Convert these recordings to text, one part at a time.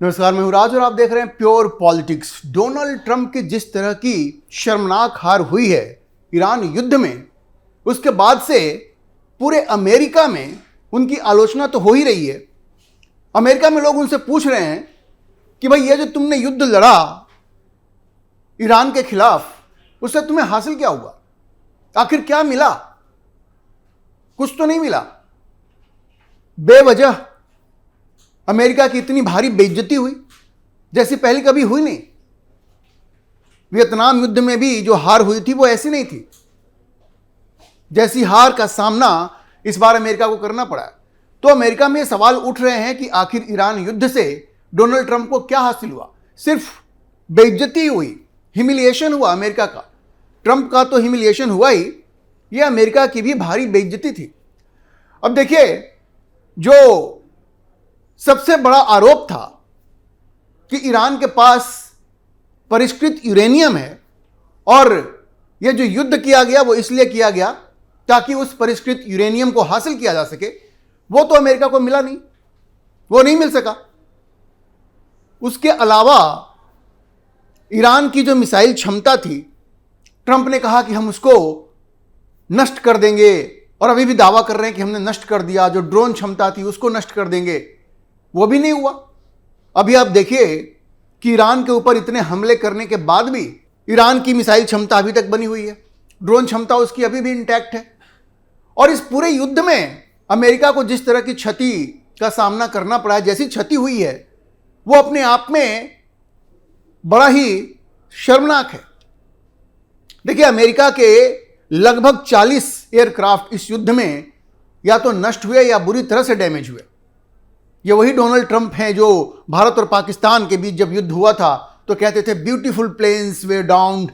नमस्कार, मैं हूं राज और आप देख रहे हैं प्योर पॉलिटिक्स। डोनाल्ड ट्रंप की जिस तरह की शर्मनाक हार हुई है ईरान युद्ध में, उसके बाद से पूरे अमेरिका में उनकी आलोचना तो हो ही रही है। अमेरिका में लोग उनसे पूछ रहे हैं कि भाई ये जो तुमने युद्ध लड़ा ईरान के खिलाफ, उससे तुम्हें हासिल क्या हुआ? आखिर क्या मिला? कुछ तो नहीं मिला। बेवजह अमेरिका की इतनी भारी बेइज्जती हुई जैसी पहले कभी हुई नहीं। वियतनाम युद्ध में भी जो हार हुई थी वो ऐसी नहीं थी जैसी हार का सामना इस बार अमेरिका को करना पड़ा। तो अमेरिका में सवाल उठ रहे हैं कि आखिर ईरान युद्ध से डोनाल्ड ट्रंप को क्या हासिल हुआ? सिर्फ बेइज्जती हुई, ह्यूमिलिएशन हुआ अमेरिका का। ट्रंप का तो ह्यूमिलिएशन हुआ ही, ये अमेरिका की भी भारी बेइज्जती थी। अब देखिए, जो सबसे बड़ा आरोप था कि ईरान के पास परिष्कृत यूरेनियम है और यह जो युद्ध किया गया वो इसलिए किया गया ताकि उस परिष्कृत यूरेनियम को हासिल किया जा सके, वो तो अमेरिका को मिला नहीं, वो नहीं मिल सका। उसके अलावा ईरान की जो मिसाइल क्षमता थी, ट्रंप ने कहा कि हम उसको नष्ट कर देंगे और अभी भी दावा कर रहे हैं कि हमने नष्ट कर दिया। जो ड्रोन क्षमता थी उसको नष्ट कर देंगे, वो भी नहीं हुआ। अभी आप देखिए कि ईरान के ऊपर इतने हमले करने के बाद भी ईरान की मिसाइल क्षमता अभी तक बनी हुई है, ड्रोन क्षमता उसकी अभी भी इंटैक्ट है। और इस पूरे युद्ध में अमेरिका को जिस तरह की क्षति का सामना करना पड़ा है, जैसी क्षति हुई है, वो अपने आप में बड़ा ही शर्मनाक है। देखिए, अमेरिका के लगभग 40 एयरक्राफ्ट इस युद्ध में या तो नष्ट हुए या बुरी तरह से डैमेज हुए। ये वही डोनाल्ड ट्रंप हैं जो भारत और पाकिस्तान के बीच जब युद्ध हुआ था तो कहते थे ब्यूटीफुल प्लेन्स वे डाउन्ड,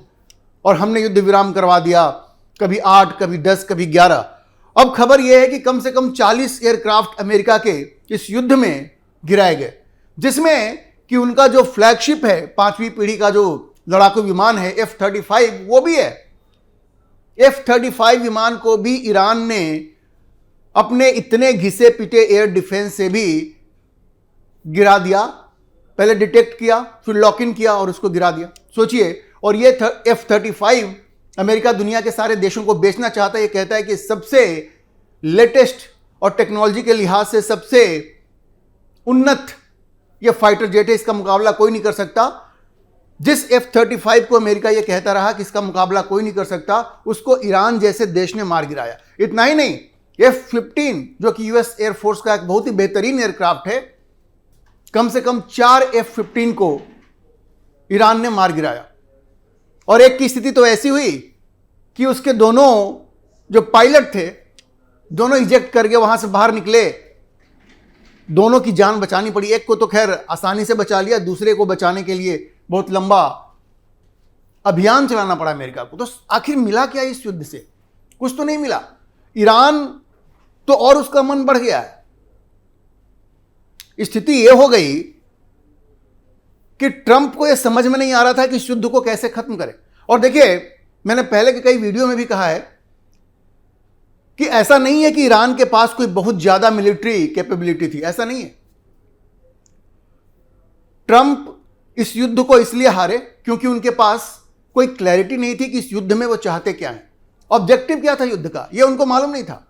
और हमने युद्ध विराम करवा दिया। कभी 8, कभी 10, कभी 11। अब खबर यह है कि कम से कम 40 एयरक्राफ्ट अमेरिका के इस युद्ध में गिराए गए, जिसमें कि उनका जो फ्लैगशिप है, 5वीं पीढ़ी का जो लड़ाकू विमान है F-35, वो भी है। F-35 विमान को भी ईरान ने अपने इतने घिसे पिटे एयर डिफेंस से भी गिरा दिया। पहले डिटेक्ट किया, फिर लॉक इन किया और उसको गिरा दिया। सोचिए, और ये F-35 अमेरिका दुनिया के सारे देशों को बेचना चाहता है। ये कहता है कि सबसे लेटेस्ट और टेक्नोलॉजी के लिहाज से सबसे उन्नत ये फाइटर जेट है, इसका मुकाबला कोई नहीं कर सकता। जिस F-35 को अमेरिका ये कहता रहा कि इसका मुकाबला कोई नहीं कर सकता, उसको ईरान जैसे देश ने मार गिराया। इतना ही नहीं, F-15 जो कि यूएस एयरफोर्स का एक बहुत ही बेहतरीन एयरक्राफ्ट है, कम से कम 4 F-15 को ईरान ने मार गिराया। और एक की स्थिति तो ऐसी हुई कि उसके दोनों जो पायलट थे, दोनों इजेक्ट करके वहां से बाहर निकले। दोनों की जान बचानी पड़ी। एक को तो खैर आसानी से बचा लिया, दूसरे को बचाने के लिए बहुत लंबा अभियान चलाना पड़ा अमेरिका को। तो आखिर मिला क्या इस युद्ध से? कुछ तो नहीं मिला। ईरान तो और उसका मन बढ़ गया है। स्थिति यह हो गई कि ट्रंप को यह समझ में नहीं आ रहा था कि इस युद्ध को कैसे खत्म करें। और देखिए, मैंने पहले के कई वीडियो में भी कहा है कि ऐसा नहीं है कि ईरान के पास कोई बहुत ज्यादा मिलिट्री कैपेबिलिटी थी, ऐसा नहीं है। ट्रंप इस युद्ध को इसलिए हारे क्योंकि उनके पास कोई क्लैरिटी नहीं थी कि इस युद्ध में वो चाहते क्या हैं, ऑब्जेक्टिव क्या था युद्ध का, यह उनको मालूम नहीं था।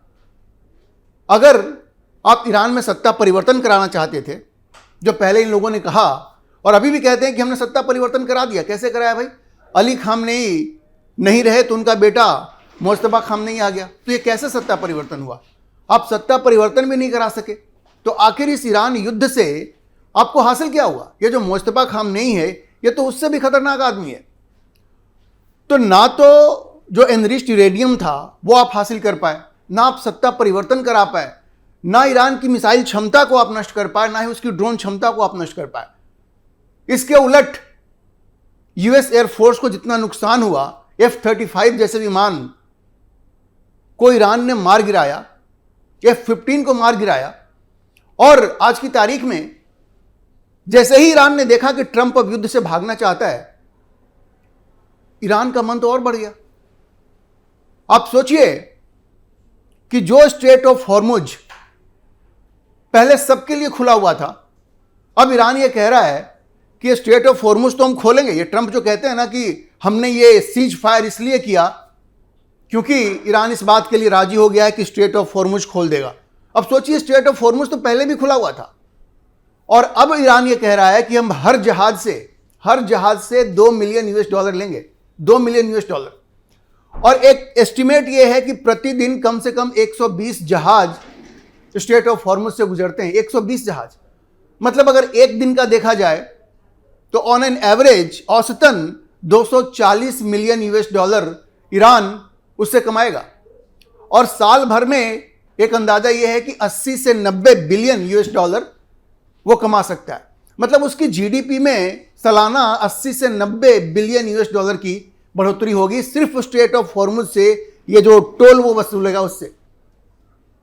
अगर आप ईरान में सत्ता परिवर्तन कराना चाहते थे, जो पहले इन लोगों ने कहा और अभी भी कहते हैं कि हमने सत्ता परिवर्तन करा दिया। कैसे कराया भाई? अली खामनेई नहीं रहे तो उनका बेटा मुस्तफा खामनेई आ गया। तो ये कैसे सत्ता परिवर्तन हुआ? आप सत्ता परिवर्तन भी नहीं करा सके, तो आखिर इस ईरान युद्ध से आपको हासिल क्या हुआ? ये जो मुस्तफा खामनेई है, ये तो उससे भी खतरनाक आदमी है। तो ना तो जो एनरिच्ड यूरेनियम था वो आप हासिल कर पाए, ना आप सत्ता परिवर्तन करा पाए, ना ईरान की मिसाइल क्षमता को आप नष्ट कर पाए, ना ही उसकी ड्रोन क्षमता को आप नष्ट कर पाए। इसके उलट यूएस एयरफोर्स को जितना नुकसान हुआ, F-35 जैसे विमान को ईरान ने मार गिराया, F-15 को मार गिराया। और आज की तारीख में जैसे ही ईरान ने देखा कि ट्रंप अब युद्ध से भागना चाहता है, ईरान का मन तो और बढ़ गया। आप सोचिए कि जो स्ट्रेट ऑफ हॉर्मुज पहले सबके लिए खुला हुआ था, अब ईरान ये कह रहा है कि ये स्ट्रेट ऑफ हॉर्मुज तो हम खोलेंगे। ये ट्रंप जो कहते हैं ना कि हमने ये सीज फायर इसलिए किया क्योंकि ईरान इस बात के लिए राजी हो गया है कि स्ट्रेट ऑफ हॉर्मुज खोल देगा। अब सोचिए, स्ट्रेट ऑफ हॉर्मुज तो पहले भी खुला हुआ था और अब ईरान ये कह रहा है कि हम हर जहाज से $2 मिलियन लेंगे, $2 मिलियन। और एक एस्टिमेट ये है कि प्रतिदिन कम से कम 120 जहाज स्ट्रेट ऑफ हॉर्मुज से गुजरते हैं। 120 जहाज, मतलब अगर एक दिन का देखा जाए तो ऑन एन एवरेज औसतन $240 मिलियन ईरान उससे कमाएगा। और साल भर में एक अंदाजा यह है कि 80 से 90 बिलियन वो कमा सकता है। मतलब उसकी जीडीपी में सालाना 80 से 90 बिलियन की बढ़ोतरी होगी सिर्फ स्ट्रेट ऑफ हॉर्मुज से, ये जो टोल वो वसूलेगा उससे।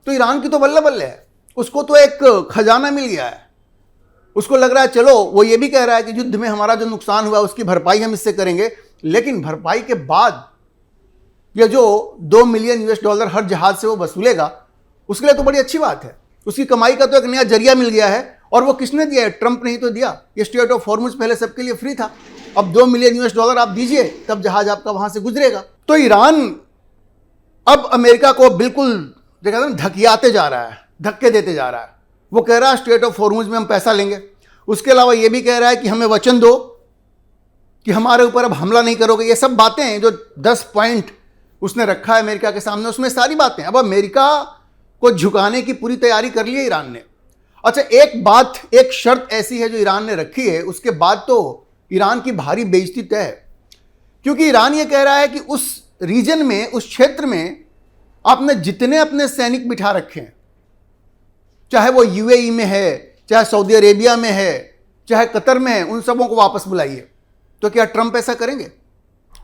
तो ईरान की तो बल्ले बल्ले है, उसको तो एक खजाना मिल गया है। उसको लग रहा है चलो, वो ये भी कह रहा है कि युद्ध में हमारा जो नुकसान हुआ उसकी भरपाई हम इससे करेंगे, लेकिन भरपाई के बाद ये जो $2 मिलियन हर जहाज से वो वसूलेगा उसके लिए तो बड़ी अच्छी बात है। उसकी कमाई का तो एक नया जरिया मिल गया है। और वो किसने दिया है? ट्रंप ने ही तो दिया। ये स्ट्रेट ऑफ हॉर्मुज पहले सबके लिए फ्री था, अब $2 मिलियन आप दीजिए तब जहाज आपका वहां से गुजरेगा। तो ईरान अब अमेरिका को बिल्कुल धकियाते जा रहा है, धक्के देते जा रहा है। वो कह रहा है स्ट्रेट ऑफ हॉर्मुज में हम पैसा लेंगे। उसके अलावा ये भी कह रहा है कि हमें वचन दो कि हमारे ऊपर अब हमला नहीं करोगे। ये सब बातें हैं जो 10 पॉइंट उसने रखा है अमेरिका के सामने, उसमें सारी बातें। अब अमेरिका को झुकाने की पूरी तैयारी कर ली है ईरान ने। अच्छा, एक बात, एक शर्त ऐसी है जो ईरान ने रखी है, उसके बाद तो ईरान की भारी बेइज्जती तय है। क्योंकि ईरान ये कह रहा है कि उस रीजन में, उस क्षेत्र में आपने जितने अपने सैनिक बिठा रखे हैं, चाहे वो यूएई में है, चाहे सऊदी अरेबिया में है, चाहे कतर में है, उन सबों को वापस बुलाइए। तो क्या ट्रंप ऐसा करेंगे?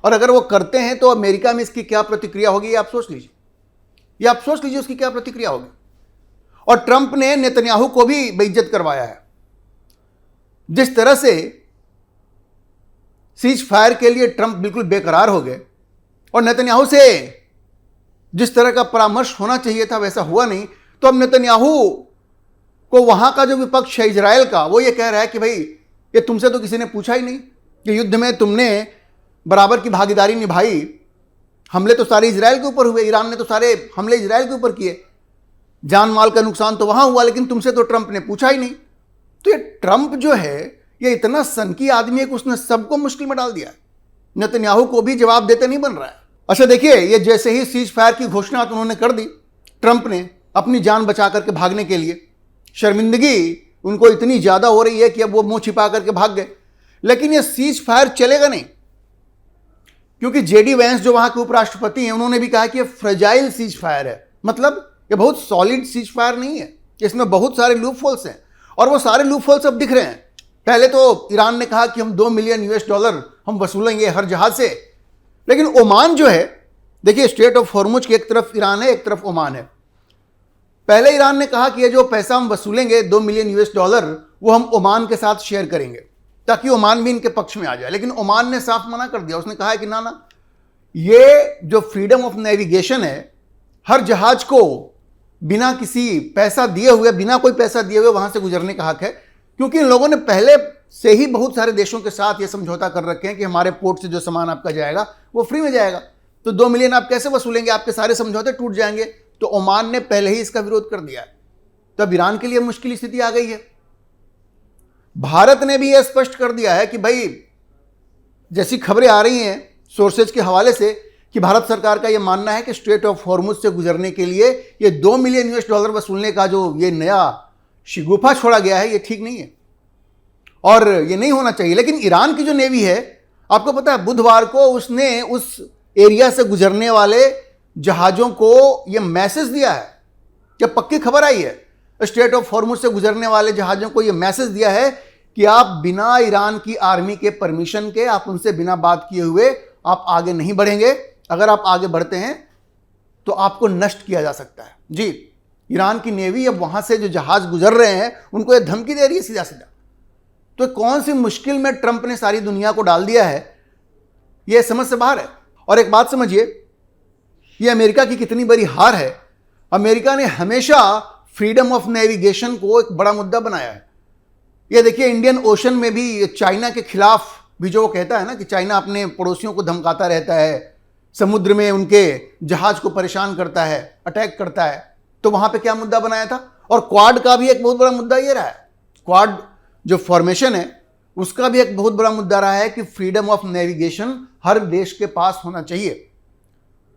और अगर वो करते हैं तो अमेरिका में इसकी क्या प्रतिक्रिया होगी, ये आप सोच लीजिए। ये आप सोच लीजिए उसकी क्या प्रतिक्रिया होगी। और ट्रंप ने नेतन्याहू को भी बेइज्जत करवाया है। जिस तरह से सीज फायर के लिए ट्रंप बिल्कुल बेकरार हो गए और नेतन्याहू से जिस तरह का परामर्श होना चाहिए था वैसा हुआ नहीं, तो अब नेतन्याहू को वहां का जो विपक्ष है इजराइल का, वो ये कह रहा है कि भाई ये तुमसे तो किसी ने पूछा ही नहीं कि युद्ध में तुमने बराबर की भागीदारी निभाई। हमले तो सारे इजराइल के ऊपर हुए, ईरान ने तो सारे हमले इजराइल के ऊपर किए, जान माल का नुकसान तो वहां हुआ, लेकिन तुमसे तो ट्रंप ने पूछा ही नहीं। तो ये ट्रंप जो है ये इतना सनकी आदमी है कि उसने सबको मुश्किल में डाल दिया। नेतन्याहू को भी जवाब देते नहीं बन रहा है। अच्छा देखिए, ये जैसे ही सीज फायर की घोषणा तो उन्होंने कर दी ट्रंप ने अपनी जान बचा करके भागने के लिए। शर्मिंदगी उनको इतनी ज्यादा हो रही है कि अब वो मुंह छिपा करके भाग गए। लेकिन ये सीज फायर चलेगा नहीं, क्योंकि जेडी वैंस जो वहां के उपराष्ट्रपति हैं उन्होंने भी कहा कि ये फ्रेजाइल सीज फायर है। मतलब ये बहुत सॉलिड सीज फायर नहीं है, इसमें बहुत सारे लूप होल्स हैं और वो सारे लूप होल्स अब दिख रहे हैं। पहले तो ईरान ने कहा कि हम $2 मिलियन हम वसूलेंगे हर जहाज से, लेकिन ओमान जो है, देखिए स्ट्रेट ऑफ हॉर्मुज की एक तरफ ईरान है, एक तरफ ओमान है। पहले ईरान ने कहा कि ये जो पैसा हम वसूलेंगे $2 मिलियन वो हम ओमान के साथ शेयर करेंगे ताकि ओमान भी इनके पक्ष में आ जाए। लेकिन ओमान ने साफ मना कर दिया। उसने कहा है कि ना ना, ये जो फ्रीडम ऑफ नेविगेशन है, हर जहाज को बिना किसी पैसा दिए हुए, बिना कोई पैसा दिए हुए वहां से गुजरने का हक है। क्योंकि इन लोगों ने पहले से ही बहुत सारे देशों के साथ ये समझौता कर रखे हैं कि हमारे पोर्ट से जो सामान आपका जाएगा वो फ्री में जाएगा। तो 2 मिलियन आप कैसे वसूलेंगे? आपके सारे समझौते टूट जाएंगे। तो ओमान ने पहले ही इसका विरोध कर दिया है। तब ईरान के लिए मुश्किल स्थिति आ गई है। भारत ने भी यह स्पष्ट कर दिया है कि भाई, जैसी खबरें आ रही हैं सोर्सेज के हवाले से, कि भारत सरकार का यह मानना है कि स्ट्रेट ऑफ हॉर्मुज से गुजरने के लिए ये $2 मिलियन वसूलने का जो ये नया शिगुफा छोड़ा गया है, ये ठीक नहीं है और ये नहीं होना चाहिए। लेकिन ईरान की जो नेवी है, आपको पता है बुधवार को उसने उस एरिया से गुजरने वाले जहाजों को यह मैसेज दिया है, क्या पक्की खबर आई है, स्ट्रेट ऑफ हॉर्मुज से गुजरने वाले जहाजों को यह मैसेज दिया है कि आप बिना ईरान की आर्मी के परमिशन के, आप उनसे बिना बात किए हुए आप आगे नहीं बढ़ेंगे। अगर आप आगे बढ़ते हैं तो आपको नष्ट किया जा सकता है। जी, ईरान की नेवी अब वहां से जो जहाज गुजर रहे हैं उनको यह धमकी दे रही है सीधा सीधा। तो कौन सी मुश्किल में ट्रंप ने सारी दुनिया को डाल दिया है, यह समझ से बाहर है। और एक बात समझिए, यह अमेरिका की कितनी बड़ी हार है। अमेरिका ने हमेशा फ्रीडम ऑफ नेविगेशन को एक बड़ा मुद्दा बनाया है। ये देखिए इंडियन ओशन में भी चाइना के खिलाफ भी जो वो कहता है ना कि चाइना अपने पड़ोसियों को धमकाता रहता है, समुद्र में उनके जहाज को परेशान करता है, अटैक करता है, तो वहां पे क्या मुद्दा बनाया था। और क्वाड का भी एक बहुत बड़ा मुद्दा ये रहा है, क्वाड जो फॉर्मेशन है उसका भी एक बहुत बड़ा मुद्दा रहा है कि फ्रीडम ऑफ नेविगेशन हर देश के पास होना चाहिए।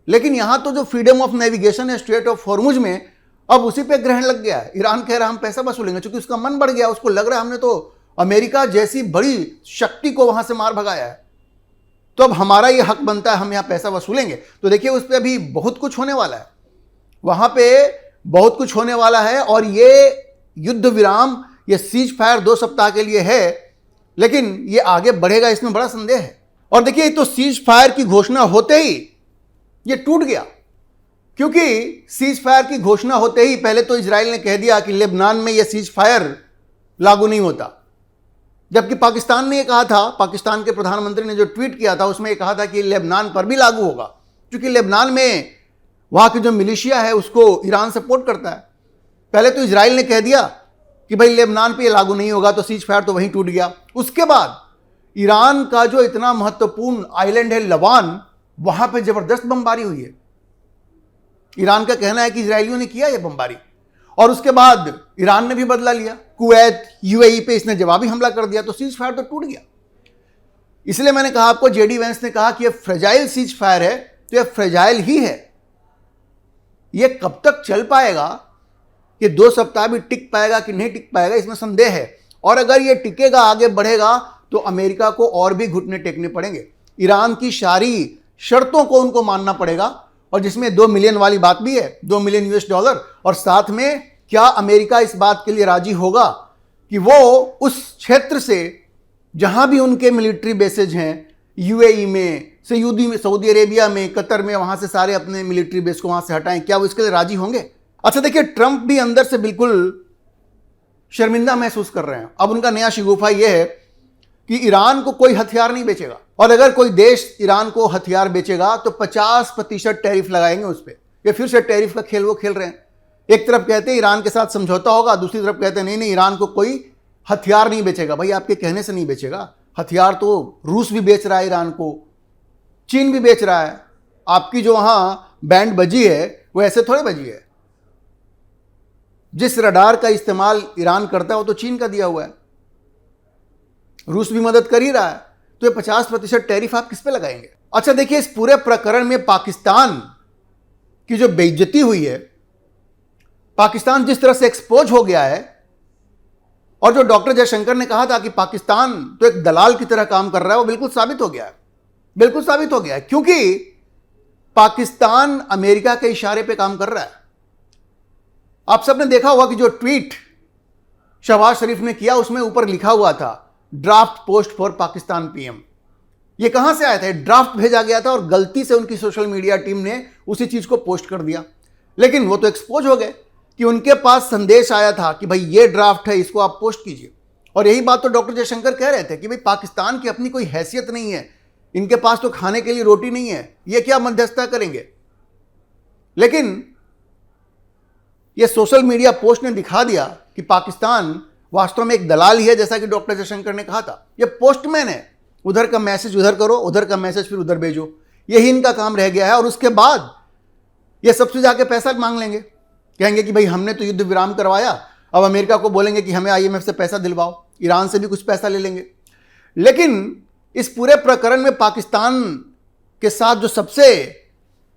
लेकिन यहां तो जो फ्रीडम ऑफ नेविगेशन है स्ट्रेट ऑफ हॉर्मुज में, अब उसी पे ग्रहण लग गया है। ईरान कह रहा है हम पैसा वसूलेंगे, क्योंकि उसका मन बढ़ गया, उसको लग रहा है हमने तो अमेरिका जैसी बड़ी शक्ति को वहां से मार भगाया है, तो अब हमारा ये हक बनता है, हम यहां पैसा वसूलेंगे। तो देखिए उस पर अभी बहुत कुछ होने वाला है, वहां पे बहुत कुछ होने वाला है। और ये युद्ध विराम, ये सीज फायर 2 सप्ताह के लिए है, लेकिन ये आगे बढ़ेगा इसमें बड़ा संदेह है। और देखिए तो सीज फायर की घोषणा होते ही ये टूट गया, क्योंकि सीज फायर की घोषणा होते ही पहले तो इजराइल ने कह दिया कि लेबनान में ये सीज फायर लागू नहीं होता, जबकि पाकिस्तान ने ये कहा था, पाकिस्तान के प्रधानमंत्री ने जो ट्वीट किया था उसमें ये कहा था कि लेबनान पर भी लागू होगा, क्योंकि लेबनान में वहां की जो मिलिशिया है उसको ईरान सपोर्ट करता है। पहले तो इजराइल ने कह दिया कि भाई लेबनान पे ये लागू नहीं होगा, तो सीज फायर तो वहीं टूट गया। उसके बाद ईरान का जो इतना महत्वपूर्ण आइलैंड है लवान, वहां पे जबरदस्त बमबारी हुई है। ईरान का कहना है कि इजरायलियों ने किया ये बमबारी, और उसके बाद ईरान ने भी बदला लिया, कुवैत यूएई पे इसने जवाबी हमला कर दिया, तो सीज फायर तो टूट गया। इसलिए मैंने कहा आपको, जेडी वेंस ने कहा कि ये फ्रेजाइल सीज फायर है, तो ये फ्रेजाइल ही है। ये कब तक चल पाएगा, ये 2 सप्ताह भी टिक पाएगा कि नहीं टिक पाएगा, इसमें संदेह है। और अगर ये टिकेगा, आगे बढ़ेगा, तो अमेरिका को और भी घुटने टेकने पड़ेंगे। ईरान की सारी शर्तों को उनको मानना पड़ेगा, और जिसमें 2 मिलियन वाली बात भी है, $2 मिलियन। और साथ में क्या अमेरिका इस बात के लिए राजी होगा कि वो उस क्षेत्र से जहां भी उनके मिलिट्री बेसेज हैं, यूएई में, सऊदी अरेबिया में, कतर में, वहां से सारे अपने मिलिट्री बेस को वहां से हटाएं, क्या वो इसके लिए राजी होंगे। अच्छा देखिए, ट्रंप भी अंदर से बिल्कुल शर्मिंदा महसूस कर रहे हैं। अब उनका नया शिगुफा यह है कि ईरान को कोई हथियार नहीं बेचेगा, और अगर कोई देश ईरान को हथियार बेचेगा तो 50% टैरिफ लगाएंगे उस पर। ये फिर से टैरिफ का खेल वो खेल रहे हैं। एक तरफ कहते हैं ईरान के साथ समझौता होगा, दूसरी तरफ कहते हैं नहीं ईरान को कोई हथियार नहीं बेचेगा। भाई आपके कहने से नहीं बेचेगा हथियार, तो रूस भी बेच रहा है ईरान को, चीन भी बेच रहा है। आपकी जो वहां बैंड बजी है वो ऐसे थोड़े बजी है। जिस रडार का इस्तेमाल ईरान करता है वो तो चीन का दिया हुआ है, रूस भी मदद कर ही रहा है। तो ये 50% टैरिफ आप किस पे लगाएंगे। अच्छा देखिए, इस पूरे प्रकरण में पाकिस्तान की जो बेइज्जती हुई है, पाकिस्तान जिस तरह से एक्सपोज हो गया है, और जो डॉक्टर जयशंकर ने कहा था कि पाकिस्तान तो एक दलाल की तरह काम कर रहा है, वो बिल्कुल साबित हो गया है, बिल्कुल साबित हो गया है। क्योंकि पाकिस्तान अमेरिका के इशारे पे काम कर रहा है। आप सबने देखा होगा कि जो ट्वीट शहबाज शरीफ ने किया उसमें ऊपर लिखा हुआ था draft post for Pakistan PM. ये कहां से आया था? ड्राफ्ट भेजा गया था और गलती से उनकी सोशल मीडिया टीम ने उसी चीज को पोस्ट कर दिया। लेकिन वो तो एक्सपोज हो गए कि उनके पास संदेश आया था कि भाई ये ड्राफ्ट है, इसको आप पोस्ट कीजिए। और यही बात तो डॉक्टर जयशंकर कह रहे थे कि भाई पाकिस्तान की अपनी कोई हैसियत नहीं है, इनके पास तो खाने के लिए रोटी नहीं है, ये क्या मध्यस्थता करेंगे। लेकिन ये सोशल मीडिया पोस्ट ने दिखा दिया कि पाकिस्तान वास्तव में एक दलाल ही है, जैसा कि डॉक्टर जयशंकर ने कहा था। ये पोस्टमैन है, उधर का मैसेज उधर करो, उधर का मैसेज फिर उधर भेजो, यही इनका काम रह गया है। और उसके बाद ये सबसे जाके पैसा मांग लेंगे, कहेंगे कि भाई हमने तो युद्ध विराम करवाया, अब अमेरिका को बोलेंगे कि हमें आईएमएफ से पैसा दिलवाओ, ईरान से भी कुछ पैसा ले लेंगे। लेकिन इस पूरे प्रकरण में पाकिस्तान के साथ जो सबसे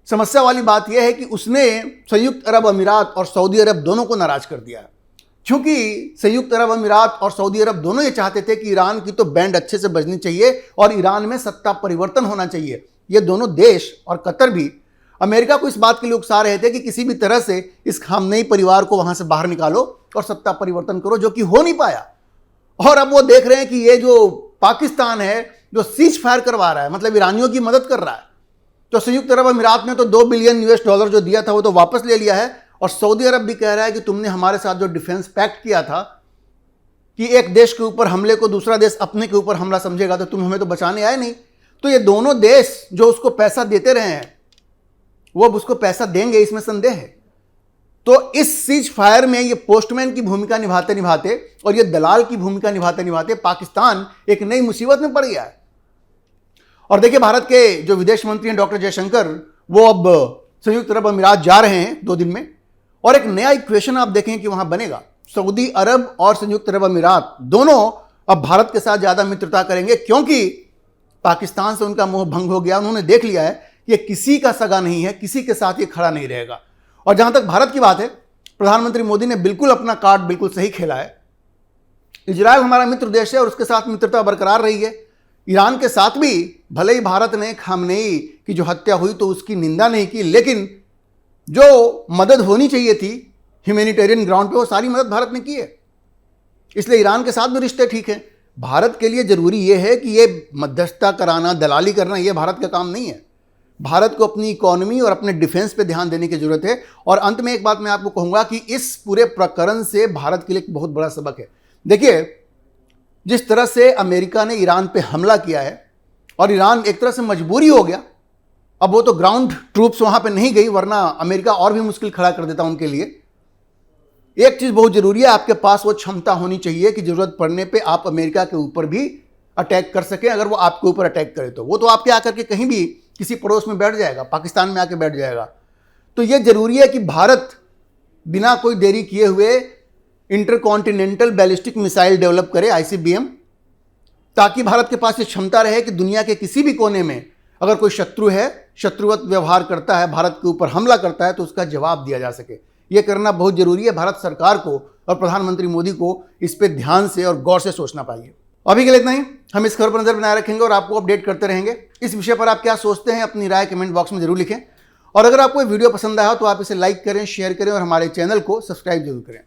समस्या वाली बात यह है कि उसने संयुक्त अरब अमीरात और सऊदी अरब दोनों को नाराज कर दिया है। क्योंकि संयुक्त अरब अमीरात और सऊदी अरब दोनों ये चाहते थे कि ईरान की तो बैंड अच्छे से बजनी चाहिए और ईरान में सत्ता परिवर्तन होना चाहिए। ये दोनों देश और कतर भी अमेरिका को इस बात के लिए उकसा रहे थे कि किसी भी तरह से इस खामनेई परिवार को वहां से बाहर निकालो और सत्ता परिवर्तन करो, जो कि हो नहीं पाया। और अब वो देख रहे हैं कि ये जो पाकिस्तान है जो सीज फायर करवा रहा है, मतलब ईरानियों की मदद कर रहा है, तो संयुक्त अरब अमीरात ने तो $2 बिलियन जो दिया था वो तो वापस ले लिया है। और सऊदी अरब भी कह रहा है कि तुमने हमारे साथ जो डिफेंस पैक्ट किया था कि एक देश के ऊपर हमले को दूसरा देश अपने के ऊपर हमला समझेगा, तो तुम हमें तो बचाने आए नहीं। तो ये दोनों देश जो उसको पैसा देते रहे हैं वो अब उसको पैसा देंगे, इसमें संदेह है। तो इस सीज फायर में ये पोस्टमैन की भूमिका निभाते निभाते और ये दलाल की भूमिका निभाते निभाते पाकिस्तान एक नई मुसीबत में पड़ गया है। और देखिए, भारत के जो विदेश मंत्री हैं डॉक्टर जयशंकर, वो अब संयुक्त अरब अमीरात जा रहे हैं 2 दिन में, और एक नया इक्वेशन आप देखें कि वहां बनेगा। सऊदी अरब और संयुक्त अरब अमीरात दोनों अब भारत के साथ ज्यादा मित्रता करेंगे, क्योंकि पाकिस्तान से उनका मोह भंग हो गया। उन्होंने देख लिया है कि ये किसी का सगा नहीं है, किसी के साथ ये खड़ा नहीं रहेगा। और जहां तक भारत की बात है, प्रधानमंत्री मोदी ने बिल्कुल अपना कार्ड बिल्कुल सही खेला है। इजरायल हमारा मित्र देश है और उसके साथ मित्रता बरकरार रही है। ईरान के साथ भी भले ही भारत ने खामनेई की जो हत्या हुई तो उसकी निंदा नहीं की, लेकिन जो मदद होनी चाहिए थी ह्यूमैनिटेरियन ग्राउंड पे, वो सारी मदद भारत ने की है। इसलिए ईरान के साथ भी रिश्ते ठीक हैं। भारत के लिए जरूरी यह है कि ये मध्यस्थता कराना, दलाली करना, ये भारत का काम नहीं है। भारत को अपनी इकोनॉमी और अपने डिफेंस पे ध्यान देने की जरूरत है। और अंत में एक बात मैं आपको कहूंगा कि इस पूरे प्रकरण से भारत के लिए एक बहुत बड़ा सबक है। देखिए, जिस तरह से अमेरिका ने ईरान पे हमला किया है और ईरान एक तरह से मजबूरी हो गया, अब वो तो ग्राउंड ट्रूप्स वहां पे नहीं गई, वरना अमेरिका और भी मुश्किल खड़ा कर देता उनके लिए। एक चीज बहुत जरूरी है, आपके पास वो क्षमता होनी चाहिए कि जरूरत पड़ने पे आप अमेरिका के ऊपर भी अटैक कर सकें। अगर वो आपके ऊपर अटैक करे तो वो तो आपके आकर के कहीं भी किसी पड़ोस में बैठ जाएगा, पाकिस्तान में आके बैठ जाएगा। तो ये जरूरी है कि भारत बिना कोई देरी किए हुए इंटरकॉन्टिनेंटल बैलिस्टिक मिसाइल डेवलप करे, ICBM, ताकि भारत के पास ये क्षमता रहे कि दुनिया के किसी भी कोने में अगर कोई शत्रु है, शत्रुवत व्यवहार करता है, भारत के ऊपर हमला करता है, तो उसका जवाब दिया जा सके। ये करना बहुत जरूरी है। भारत सरकार को और प्रधानमंत्री मोदी को इस पे ध्यान से और गौर से सोचना चाहिए। अभी के लिए इतना ही। हम इस खबर पर नजर बनाए रखेंगे और आपको अपडेट करते रहेंगे। इस विषय पर आप क्या सोचते हैं, अपनी राय कमेंट बॉक्स में जरूर लिखें। और अगर आपको ये वीडियो पसंद आया हो तो आप इसे लाइक करें, शेयर करें और हमारे चैनल को सब्सक्राइब जरूर करें।